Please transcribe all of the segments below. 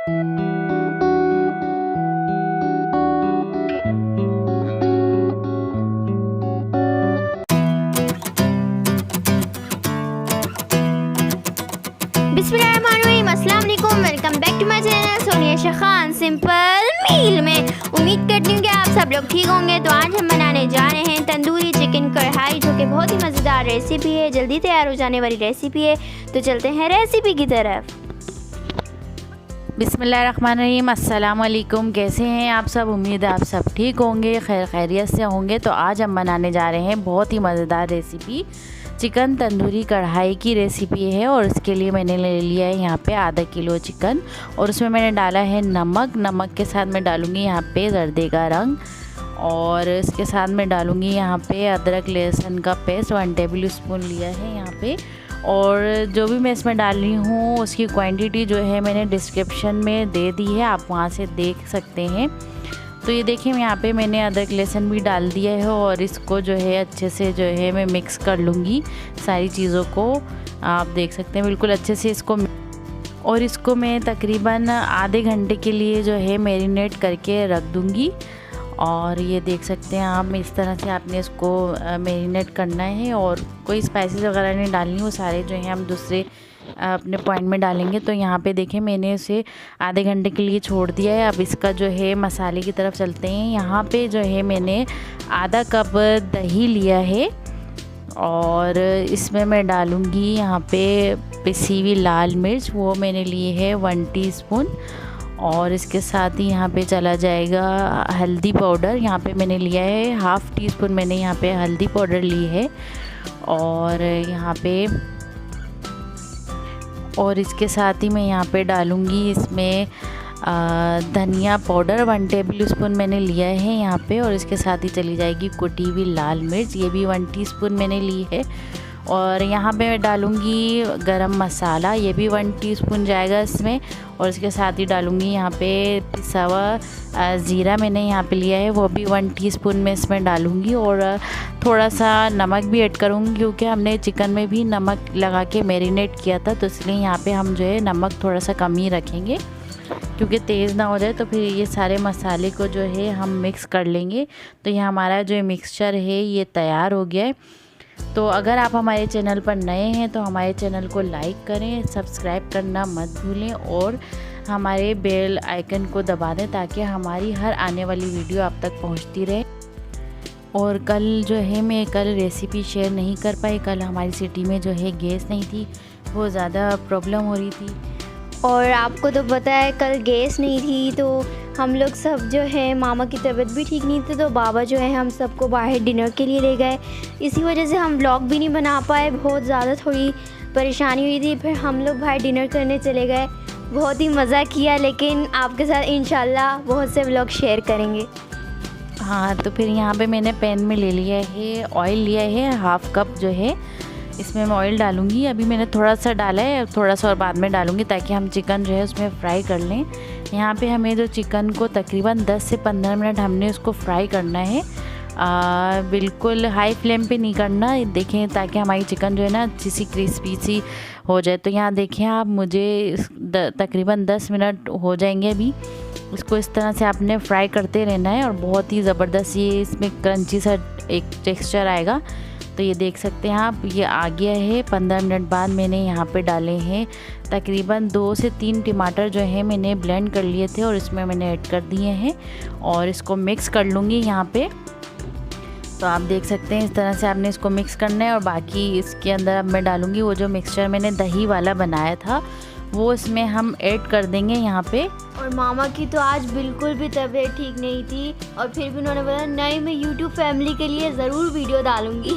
बिस्मिल्लाहिर्रहमानिर्रहीम, अस्सलाम वालेकुम, welcome back to my channel Sonia शखान सिंपल मील में। उम्मीद करती हूँ कि आप सब लोग ठीक होंगे। तो आज हम बनाने जा रहे हैं तंदूरी चिकन कढ़ाई, जो कि बहुत ही मज़ेदार रेसिपी है, जल्दी तैयार हो जाने वाली रेसिपी है। तो चलते हैं रेसिपी की तरफ। बिस्मिल्लाहिर्रहमानिर्रहीम, अस्सलाम वालेकुम। कैसे हैं आप सब? उम्मीद है आप सब ठीक होंगे, खैर खैरियत से होंगे। तो आज हम बनाने जा रहे हैं बहुत ही मज़ेदार रेसिपी, चिकन तंदूरी कढ़ाई की रेसिपी है। और इसके लिए मैंने ले लिया है यहाँ पे आधा किलो चिकन, और उसमें मैंने डाला है नमक। नमक के साथ मैं डालूँगी यहाँ पे जर्दे का रंग, और इसके साथ मैं डालूँगी यहाँ पे अदरक लहसुन का पेस्ट 1 टेबल स्पून लिया है यहाँ पे। और जो भी मैं इसमें डाल रही हूँ उसकी क्वांटिटी जो है मैंने डिस्क्रिप्शन में दे दी है, आप वहाँ से देख सकते हैं। तो ये देखिए यहाँ पे मैंने अदरक लहसुन भी डाल दिया है, और इसको जो है अच्छे से जो है मैं मिक्स कर लूँगी सारी चीज़ों को। आप देख सकते हैं बिल्कुल अच्छे से इसको, और इसको मैं तकरीबन आधे घंटे के लिए जो है मैरिनेट करके रख दूँगी। और ये देख सकते हैं आप, इस तरह से आपने इसको मैरिनेट करना है, और कोई स्पाइसेस वगैरह नहीं डालनी, वो सारे जो हैं हम दूसरे अपने पॉइंट में डालेंगे। तो यहाँ पे देखें मैंने इसे आधे घंटे के लिए छोड़ दिया है। अब इसका जो है मसाले की तरफ चलते हैं। यहाँ पे जो है मैंने आधा कप दही लिया है, और इसमें मैं डालूँगी यहाँ पे पिसी हुई लाल मिर्च, वो मैंने लिए है 1 टीस्पून। और इसके साथ ही यहाँ पे चला जाएगा हल्दी पाउडर, यहाँ पे मैंने लिया है 1/2 टीस्पून, मैंने यहाँ पे हल्दी पाउडर ली है। और यहाँ पे, और इसके साथ ही मैं यहाँ पे डालूँगी इसमें धनिया पाउडर 1 टेबल स्पून मैंने लिया है यहाँ पे। और इसके साथ ही चली जाएगी कुटी हुई लाल मिर्च, ये भी 1 टीस्पून मैंने ली है। और यहाँ पे मैं डालूँगी गरम मसाला, ये भी 1 टीस्पून जाएगा इसमें। और इसके साथ ही डालूँगी यहाँ पे पिसा हुआ ज़ीरा मैंने यहाँ पे लिया है, वो भी 1 टीस्पून में इसमें डालूँगी। और थोड़ा सा नमक भी ऐड करूँगी, क्योंकि हमने चिकन में भी नमक लगा के मैरिनेट किया था, तो इसलिए यहाँ पे हम जो है नमक थोड़ा सा कम ही रखेंगे, क्योंकि तेज़ ना हो जाए। तो फिर ये सारे मसाले को जो है हम मिक्स कर लेंगे। तो ये हमारा जो मिक्सचर है ये तैयार हो गया है। तो अगर आप हमारे चैनल पर नए हैं तो हमारे चैनल को लाइक करें, सब्सक्राइब करना मत भूलें, और हमारे बेल आइकन को दबा दें, ताकि हमारी हर आने वाली वीडियो आप तक पहुंचती रहे। और कल जो है मैं रेसिपी शेयर नहीं कर पाई, कल हमारी सिटी में जो है गैस नहीं थी, बहुत ज़्यादा प्रॉब्लम हो रही थी। और आपको तो पता है कल गैस नहीं थी, तो हम लोग सब जो है, मामा की तबीयत भी ठीक नहीं थी, तो बाबा जो है हम सबको बाहर डिनर के लिए ले गए। इसी वजह से हम व्लॉग भी नहीं बना पाए, बहुत ज़्यादा थोड़ी परेशानी हुई थी। फिर हम लोग बाहर डिनर करने चले गए, बहुत ही मज़ा किया, लेकिन आपके साथ इंशाल्लाह बहुत से व्लॉग शेयर करेंगे। हाँ, तो फिर यहाँ पे मैंने पैन में ले लिया है, ऑयल लिया है 1/2 कप जो है, इसमें मैं ऑयल डालूँगी। अभी मैंने थोड़ा सा डाला है, थोड़ा सा और बाद में डालूँगी, ताकि हम चिकन जो है उसमें फ्राई कर लें। यहाँ पे हमें जो चिकन को तकरीबन 10 से 15 मिनट हमने उसको फ्राई करना है, बिल्कुल हाई फ्लेम पे नहीं करना, देखें, ताकि हमारी चिकन जो है ना अच्छी सी क्रिस्पी सी हो जाए। तो यहाँ देखें आप, मुझे तकरीबन 10 मिनट हो जाएंगे अभी। इसको इस तरह से आपने फ्राई करते रहना है, और बहुत ही ज़बरदस्त ये इसमें क्रंची सा एक टेक्सचर आएगा। तो ये देख सकते हैं आप, ये आ गया है। 15 मिनट बाद मैंने यहाँ पे डाले हैं तकरीबन 2 से 3 टमाटर जो है मैंने ब्लेंड कर लिए थे, और इसमें मैंने ऐड कर दिए हैं, और इसको मिक्स कर लूँगी यहाँ पे। तो आप देख सकते हैं इस तरह से आपने इसको मिक्स करना है। और बाकी इसके अंदर अब मैं डालूँगी वो जो मिक्सचर मैंने दही वाला बनाया था, वो इसमें हम ऐड कर देंगे यहाँ पे। और मामा की तो आज बिल्कुल भी तबीयत ठीक नहीं थी, और फिर भी उन्होंने बोला नहीं, मैं यूट्यूब फैमिली के लिए ज़रूर वीडियो डालूँगी।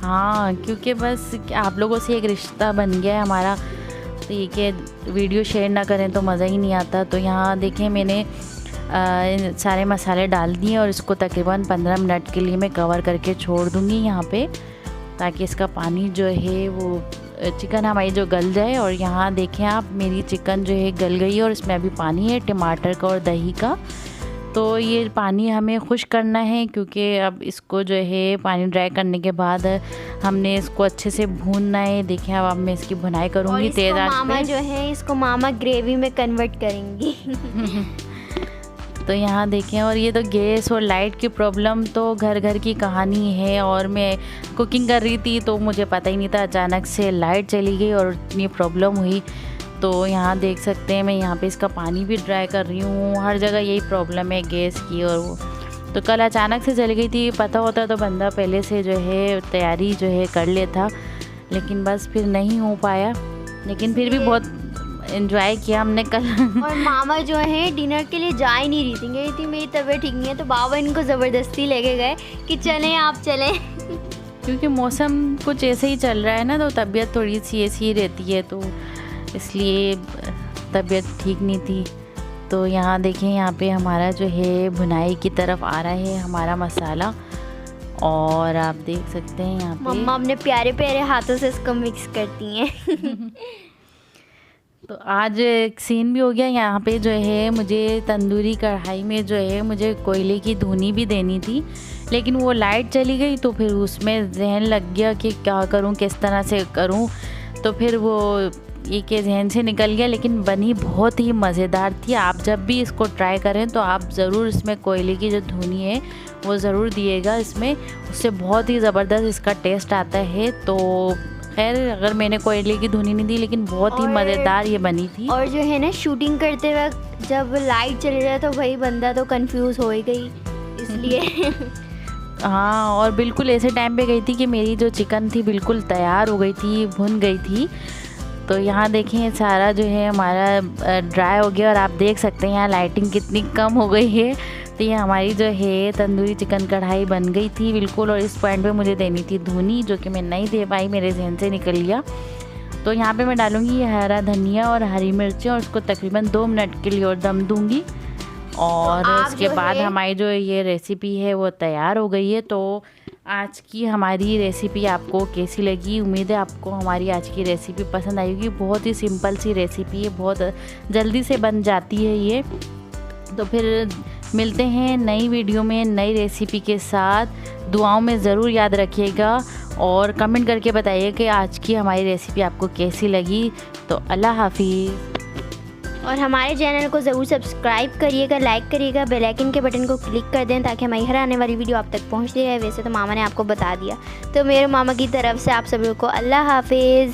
हाँ, क्योंकि बस आप लोगों से एक रिश्ता बन गया है हमारा, तो ये कि वीडियो शेयर ना करें तो मज़ा ही नहीं आता। तो यहाँ देखें मैंने सारे मसाले डाल दिए, और इसको तकरीबन 15 मिनट के लिए मैं कवर करके छोड़ दूँगी यहाँ पे, ताकि इसका पानी जो है वो चिकन हमारी जो गल जाए। और यहाँ देखें आप, मेरी चिकन जो है गल गई है, और इसमें अभी पानी है टमाटर का और दही का। तो ये पानी हमें खुश करना है, क्योंकि अब इसको जो है पानी ड्राई करने के बाद हमने इसको अच्छे से भूनना है। देखिए अब मैं इसकी भुनाई करूँगी तेज़ आंच पे। मामा जो है इसको मामा ग्रेवी में कन्वर्ट करेंगी। तो यहाँ देखें, और ये तो गैस और लाइट की प्रॉब्लम तो घर घर की कहानी है। और मैं कुकिंग कर रही थी तो मुझे पता ही नहीं था, अचानक से लाइट चली गई और इतनी प्रॉब्लम हुई। तो यहाँ देख सकते हैं मैं यहाँ पे इसका पानी भी ड्राई कर रही हूँ। हर जगह यही प्रॉब्लम है गैस की। और वो तो कल अचानक से चली गई थी, पता होता तो बंदा पहले से जो है तैयारी जो है कर लेता, लेकिन बस फिर नहीं हो पाया। लेकिन फिर भी बहुत एंजॉय किया हमने कल। और मामा जो है डिनर के लिए जा ही नहीं रही थी, गई थी मेरी तबीयत ठीक नहीं है, तो बाबा इनको ज़बरदस्ती लेके गए कि चलें आप चलें। क्योंकि मौसम कुछ ऐसे ही चल रहा है ना, तो तबीयत थोड़ी सी ऐसी रहती है, तो इसलिए तबीयत ठीक नहीं थी। तो यहाँ देखें, यहाँ पे हमारा जो है भुनाई की तरफ आ रहा है हमारा मसाला। और आप देख सकते हैं यहाँ पे मम्मा अपने प्यारे प्यारे हाथों से इसको मिक्स करती हैं। तो आज एक सीन भी हो गया। यहाँ पे जो है मुझे तंदूरी कढ़ाई में जो है मुझे कोयले की धुनी भी देनी थी, लेकिन वो लाइट चली गई। तो फिर उसमें जहन लग गया कि क्या करूँ, किस तरह से करूँ। तो फिर वो ये के जहन से निकल गया, लेकिन बनी बहुत ही मज़ेदार थी। आप जब भी इसको ट्राई करें तो आप ज़रूर इसमें कोयले की जो धुनी है वो ज़रूर दिएगा इसमें, उससे बहुत ही ज़बरदस्त इसका टेस्ट आता है। तो खैर अगर मैंने कोयले की धुनी नहीं दी, लेकिन बहुत ही मज़ेदार ये बनी थी। और जो है ना शूटिंग करते वक्त जब लाइट चली जाए तो भाई बंदा तो कंफ्यूज हो ही गई, इसलिए। हाँ, और बिल्कुल ऐसे टाइम पे गई थी कि मेरी जो चिकन थी बिल्कुल तैयार हो गई थी, भुन गई थी। तो यहाँ देखें सारा जो है हमारा ड्राई हो गया, और आप देख सकते हैं यहाँ लाइटिंग कितनी कम हो गई है। तो ये हमारी जो है तंदूरी चिकन कढ़ाई बन गई थी बिल्कुल। और इस पॉइंट पे मुझे देनी थी धुनी, जो कि मैं नहीं दे पाई, मेरे जहन से निकल गया। तो यहाँ पे मैं डालूँगी हरा धनिया और हरी मिर्चें, और उसको तकरीबन 2 मिनट के लिए और दम दूँगी। और उसके बाद हमारी जो ये रेसिपी है वो तैयार हो गई है। तो आज की हमारी रेसिपी आपको कैसी लगी? उम्मीद है आपको हमारी आज की रेसिपी पसंद आई होगी। बहुत ही सिंपल सी रेसिपी है, बहुत जल्दी से बन जाती है ये। तो फिर मिलते हैं नई वीडियो में नई रेसिपी के साथ। दुआओं में ज़रूर याद रखिएगा और कमेंट करके बताइए कि आज की हमारी रेसिपी आपको कैसी लगी। तो अल्लाह हाफिज़। और हमारे चैनल को ज़रूर सब्सक्राइब करिएगा, लाइक करिएगा, बेल आइकन के बटन को क्लिक कर दें ताकि हमारी हर आने वाली वीडियो आप तक पहुंचती रहे। वैसे तो मामा ने आपको बता दिया, तो मेरे मामा की तरफ से आप सभी को अल्लाह हाफिज़।